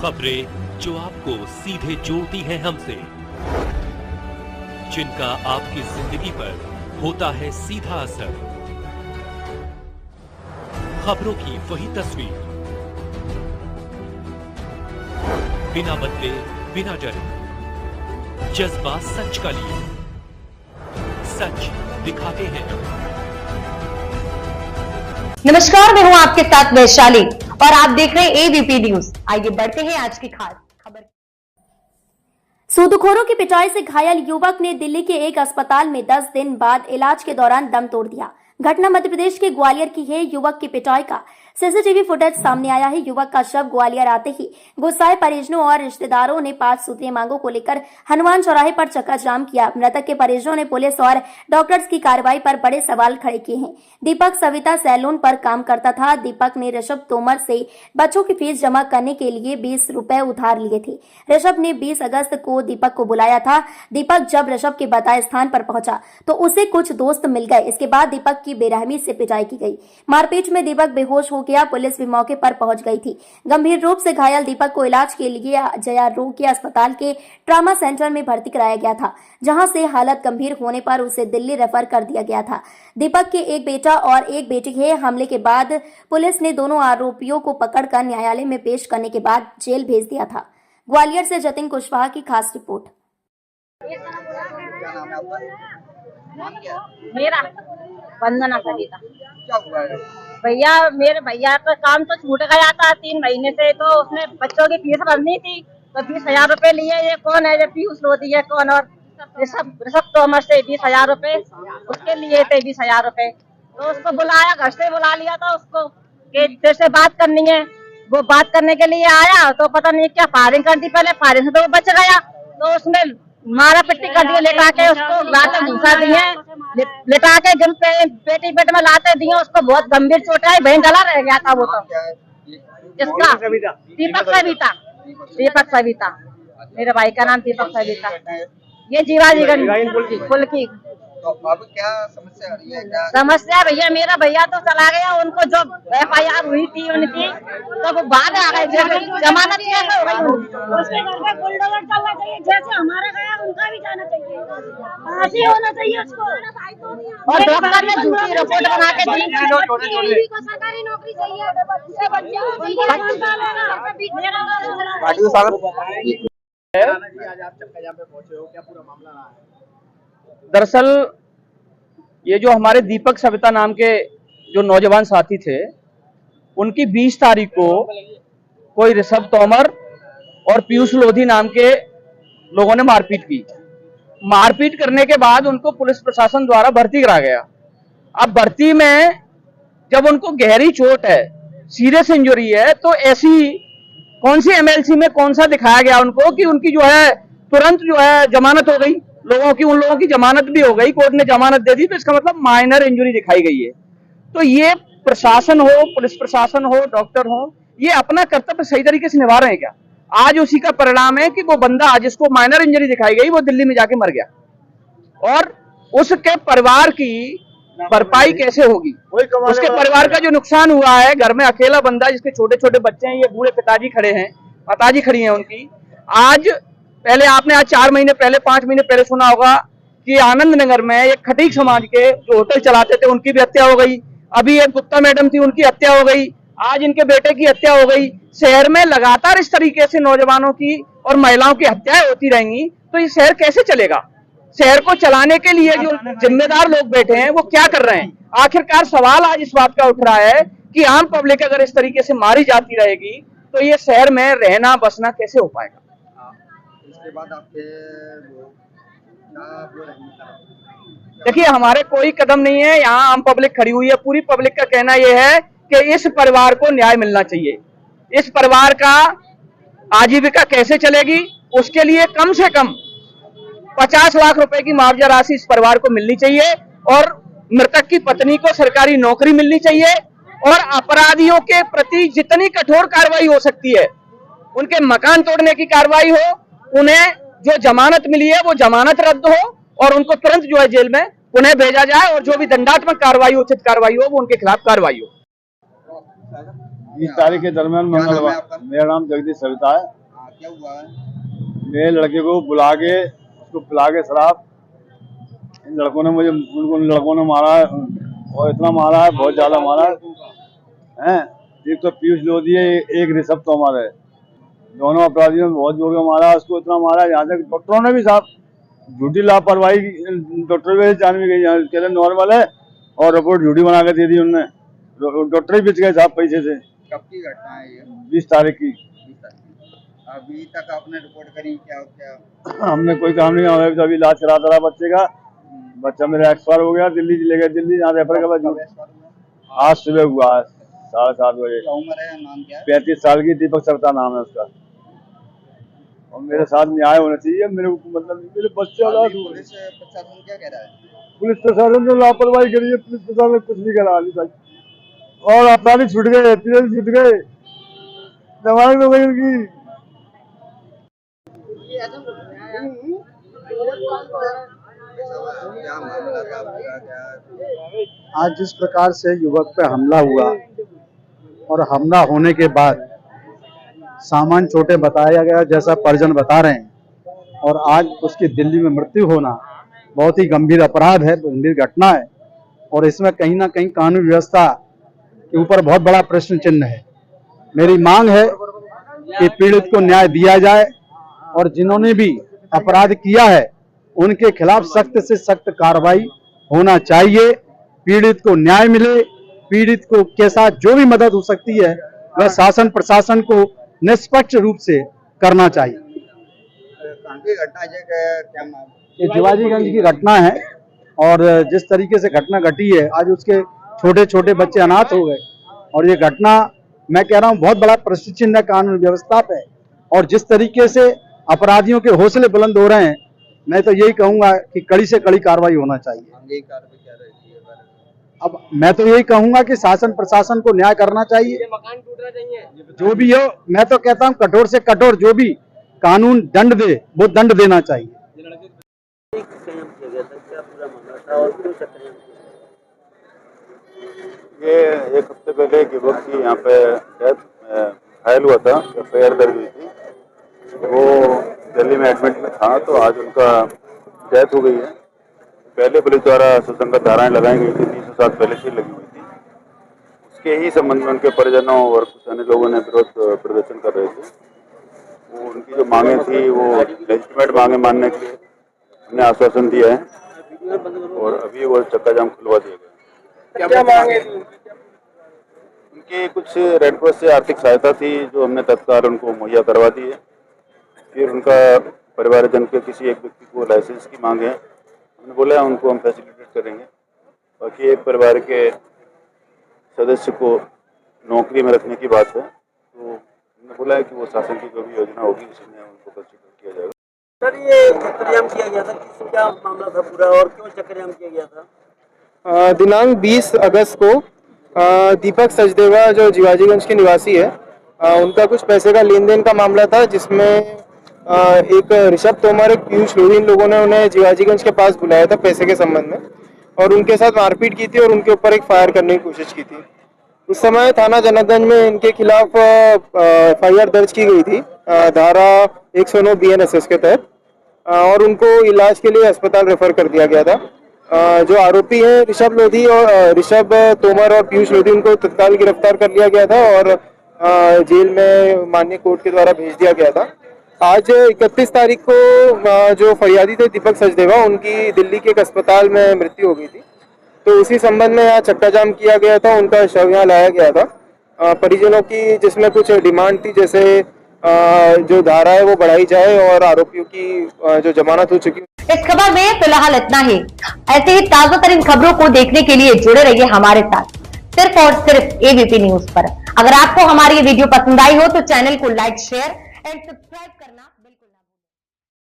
खबरें जो आपको सीधे जोड़ती हैं हमसे, जिनका आपकी जिंदगी पर होता है सीधा असर। खबरों की वही तस्वीर, बिना बदले बिना डरे, जज्बा सच का लिए, सच दिखाते हैं। नमस्कार, मैं हूं आपके साथ वैशाली और आप देख रहे हैं एबीपी न्यूज। आइए बढ़ते हैं आज की खास खबर। सूदखोरों की पिटाई से घायल युवक ने दिल्ली के एक अस्पताल में 10 दिन बाद इलाज के दौरान दम तोड़ दिया। घटना मध्य प्रदेश के ग्वालियर की है। युवक की पिटाई का सीसीटीवी फुटेज सामने आया है। युवक का शव ग्वालियर आते ही गुस्साए परिजनों और रिश्तेदारों ने 5 सूत्रीय मांगों को लेकर हनुमान चौराहे पर चक्काजाम किया। मृतक के परिजनों ने पुलिस और डॉक्टर्स की कार्रवाई पर बड़े सवाल खड़े किए हैं। दीपक सविता सैलून पर काम करता था। दीपक ने ऋषभ तोमर से बच्चों की फीस जमा करने के लिए 20 रुपए उधार लिए थे। ऋषभ ने 20 अगस्त को दीपक को बुलाया था। दीपक जब ऋषभ के बताए स्थान पर पहुंचा तो उसे कुछ दोस्त मिल गए। इसके बाद दीपक की बेरहमी से पिटाई की गई। मारपीट में दीपक बेहोश हो गया। पुलिस भी मौके पर पहुंच गई थी। गंभीर रूप से घायल दीपक को इलाज के लिए जया रोगी अस्पताल के ट्रामा सेंटर में भर्ती कराया गया था, जहां से हालत गंभीर होने पर उसे दिल्ली रेफर कर दिया गया था। दीपक के एक बेटा और एक बेटी है। हमले के बाद पुलिस ने दोनों आरोपियों को पकड़कर न्यायालय में पेश करने के बाद जेल भेज दिया था। ग्वालियर से जतिन कुशवाहा की खास रिपोर्ट। मेरा वंदना सविता। भैया, मेरे भैया का काम तो छूट गया था 3 महीने से, तो उसने बच्चों की फीस भरनी थी, तो 20,000 रुपए लिए। ये कौन है? ये पीयूष लोधी है कौन? और ऋषभ तोमर से 20,000 रुपए उसके लिए थे। 20,000 रुपए तो उसको बुलाया, घर से बुला लिया था उसको कि तेरे से बात करनी है। वो बात करने के लिए आया तो पता नहीं क्या फायरिंग कर दी। पहले फायरिंग से तो वो बच गया, तो उसने मारा पिट्टी कर दिया, लेटा के उसको लाते घुसा दिए, लेटा के जब पेटी पेट में लाते दिए। उसको बहुत गंभीर चोट आई, बहन गला रह गया था वो तो। इसका दीपक सविता, मेरे भाई का नाम दीपक सविता। ये जीवाजी फुल की। तो अब क्या समस्या आ रही है? क्या समस्या? भैया, मेरा भैया तो चला गया। उनको जो FIR हुई थी उनकी, तो वो बाद आ गए। जमानत कैसे हो गई? उसके घर पे बुलडोजर चलना चाहिए, जैसे हमारा गया उनका भी जाना चाहिए, फांसी होना चाहिए उसको। और डॉक्टर ने झूठी रिपोर्ट बना के दी। को सरकारी नौकरी चाहिए, उससे बच्चे दरअसल ये जो हमारे दीपक सविता नाम के जो नौजवान साथी थे, उनकी 20 तारीख को कोई ऋषभ तोमर और पीयूष लोधी नाम के लोगों ने मारपीट की। मारपीट करने के बाद उनको पुलिस प्रशासन द्वारा भर्ती कराया गया। अब भर्ती में जब उनको गहरी चोट है, सीरियस इंजरी है, तो ऐसी कौन सी MLC में कौन सा दिखाया गया उनको कि उनकी जो है तुरंत जो है जमानत हो गई। उन लोगों की जमानत भी हो गई, कोर्ट ने जमानत दे दी, तो इसका मतलब माइनर इंजरी दिखाई गई है। तो ये प्रशासन हो, पुलिस प्रशासन हो, डॉक्टर हो, ये अपना कर्तव्य सही तरीके से निभा रहे हैं क्या? आज उसी का परिणाम है कि वो बंदा जिसको माइनर इंजरी दिखाई गई वो दिल्ली में जाके मर गया, और उसके परिवार की भरपाई कैसे होगी? उसके परिवार का जो नुकसान हुआ है, घर में अकेला बंदा जिसके छोटे छोटे बच्चे हैं, ये बूढ़े पिताजी खड़े हैं, माताजी खड़ी हैं उनकी। आज पहले आपने 4 महीने पहले 5 महीने पहले सुना होगा कि आनंद नगर में एक खटीक समाज के जो होटल चलाते थे उनकी भी हत्या हो गई। अभी एक गुप्ता मैडम थी, उनकी हत्या हो गई। आज इनके बेटे की हत्या हो गई। शहर में लगातार इस तरीके से नौजवानों की और महिलाओं की हत्याएं होती रहेंगी तो ये शहर कैसे चलेगा? शहर को चलाने के लिए जो जिम्मेदार लोग बैठे हैं वो क्या कर रहे हैं? आखिरकार सवाल आज इस बात का उठ रहा है कि आम पब्लिक अगर इस तरीके से मारी जाती रहेगी तो ये शहर में रहना बसना कैसे हो पाएगा? इसके बाद आपके देखिए, हमारे कोई कदम नहीं है, यहाँ आम पब्लिक खड़ी हुई है। पूरी पब्लिक का कहना यह है कि इस परिवार को न्याय मिलना चाहिए। इस परिवार का आजीविका कैसे चलेगी, उसके लिए कम से कम 50 लाख रुपए की मुआवजा राशि इस परिवार को मिलनी चाहिए, और मृतक की पत्नी को सरकारी नौकरी मिलनी चाहिए, और अपराधियों के प्रति जितनी कठोर कार्रवाई हो सकती है, उनके मकान तोड़ने की कार्रवाई हो, उन्हें जो जमानत मिली है वो जमानत रद्द हो, और उनको तुरंत जो है जेल में पुनः भेजा जाए, और जो भी दंडात्मक कार्रवाई उचित कार्रवाई हो वो उनके खिलाफ कार्रवाई हो। 20 तारीख के दरमियान क्या नाम है मंगलवार। आपका? मेरा नाम जगदीश सविता है। हाँ, क्या हुआ है? मेरे लड़के को बुला के उसको पिला के शराब, इन लड़कों ने मुझे उन लड़कों ने मारा है और इतना मारा है, बहुत ज्यादा मारा है। एक तो पीयूष लोधी है, एक ऋषभ तोमर है। दोनों अपराधियों ने बहुत जोर के मारा, उसको इतना मारा है यहाँ तक डॉक्टरों ने भी साहब झूठी लापरवाही, डॉक्टर भी जान भी गई, कहते नॉर्मल है और रिपोर्ट झूठी बना के दे दी उनने। डॉक्टर ही बेच गए साहब पैसे से। कब की घटना है ये? 20 तारीख की। 20 तारीख। अभी तक आपने रिपोर्ट करी क्या? हमने कोई काम नहीं किया, अभी इलाज कराता रहा बच्चे का। बच्चा मेरा एक्सपायर हो गया, दिल्ली ले गए, दिल्ली यहाँ रेफर के बाद आज सुबह हुआ 7:30 बजे। क्या उम्र है, नाम क्या है? 35 साल की, दीपक सविता नाम है उसका। और मेरे साथ न्याय होना चाहिए, मेरे को मतलब मेरे बच्चा। पुलिस प्रशासन क्या कह रहा है? पुलिस प्रशासन ने लापरवाही करी है, पुलिस प्रशासन ने कुछ नहीं करा अभी तक। और अपराधी छूट गए, पीड़ित छूट गए, जमानत हो गई उनकी। क्या मामला था पूरा, क्या? आज जिस प्रकार से युवक पे हमला हुआ और हमला होने के बाद सामान छोटे बताया गया जैसा परिजन बता रहे हैं, और आज उसकी दिल्ली में मृत्यु होना बहुत ही गंभीर अपराध है, गंभीर घटना है। और इसमें कहीं ना कहीं कानून व्यवस्था के ऊपर बहुत बड़ा प्रश्न चिन्ह है। मेरी मांग है कि पीड़ित को न्याय दिया जाए और जिन्होंने भी अपराध किया है उनके खिलाफ सख्त से सख्त कार्रवाई होना चाहिए। पीड़ित को न्याय मिले, पीड़ित को के साथ जो भी मदद हो सकती है वह शासन प्रशासन को निष्पक्ष रूप से करना चाहिए। घटना है क्या मामला? ये शिवाजीगंज की घटना है और जिस तरीके से घटना घटी है, आज उसके छोटे छोटे बच्चे अनाथ हो गए और ये घटना मैं कह रहा हूँ बहुत बड़ा प्रश्न चिन्ह है कानून व्यवस्था पे। और जिस तरीके से अपराधियों के हौसले बुलंद हो रहे हैं, मैं तो यही कहूंगा कि कड़ी से कड़ी कार्रवाई होना चाहिए। अब मैं तो यही कहूंगा कि शासन प्रशासन को न्याय करना चाहिए, जो भी हो। मैं तो कहता हूं कठोर से कठोर जो भी कानून दंड दे वो दंड देना चाहिए। ये एक हफ्ते पहले एक युवक की यहाँ पे डेथ घायल हुआ था, एफआईआर दर्ज हुई थी। वो दिल्ली में एडमिट में था, तो आज उनका डेथ हो गई है। पहले पुलिस द्वारा सुसंगत धाराएं लगाई गई थी, 307 पहले से लगी हुई थी। उसके ही संबंध में उनके परिजनों और कुछ अन्य लोगों ने विरोध प्रदर्शन कर रहे थे। वो उनकी जो मांगे थी वो लेजिटिमेट मांगे मानने के लिए हमने आश्वासन दिया है और अभी वो चक्का जाम खुलवा दिया गया। क्या मांगे थी? उनकी कुछ रेड क्रॉस से आर्थिक सहायता थी जो हमने तत्काल उनको मुहैया करवा दी है। फिर उनका परिवारजन के किसी एक व्यक्ति को लाइसेंस की मांग है, हमने बोला उनको हम फैसिलिटेट करेंगे। बाकी एक परिवार के सदस्य को नौकरी में रखने की बात है, तो हमने बोला है कि वो शासन की जो भी योजना होगी उसमें उनको कंसिडर किया जाएगा। सर, ये चक्करजाम किया गया था, क्या मामला था पूरा और क्यों चक्करजाम किया गया था? दिनांक 20 अगस्त को दीपक सचदेवा जो शिवाजीगंज के निवासी है, उनका कुछ पैसे का लेन देन का मामला था, जिसमें एक ऋषभ तोमर, एक पीयूष लोधी, इन लोगों ने उन्हें शिवाजीगंज के पास बुलाया था पैसे के संबंध में और उनके साथ मारपीट की थी और उनके ऊपर एक फायर करने की कोशिश की थी। उस समय थाना जनकगंज में इनके खिलाफ एफआईआर दर्ज की गई थी धारा 109 BNSS के तहत, और उनको इलाज के लिए अस्पताल रेफर कर दिया गया था। जो आरोपी है ऋषभ लोधी और ऋषभ तोमर और पीयूष लोधी, उनको तत्काल गिरफ्तार कर लिया गया था और जेल में माननीय कोर्ट के द्वारा भेज दिया गया था। आज 31 तारीख को जो फरियादी थे दीपक सचदेवा, उनकी दिल्ली के एक अस्पताल में मृत्यु हो गई थी, तो उसी संबंध में यहाँ चक्का जाम किया गया था। उनका शव यहाँ लाया गया था। परिजनों की जिसमें कुछ डिमांड थी, जैसे जो धारा है वो बढ़ाई जाए और आरोपियों की जो जमानत हो चुकी। इस खबर में फिलहाल इतना ही। ऐसे ही ताजा तरीन खबरों को देखने के लिए जुड़े रहिए हमारे साथ, सिर्फ और सिर्फ ABP न्यूज पर। अगर आपको हमारी ये वीडियो पसंद आई हो तो चैनल को लाइक, शेयर एंड सब्सक्राइब करना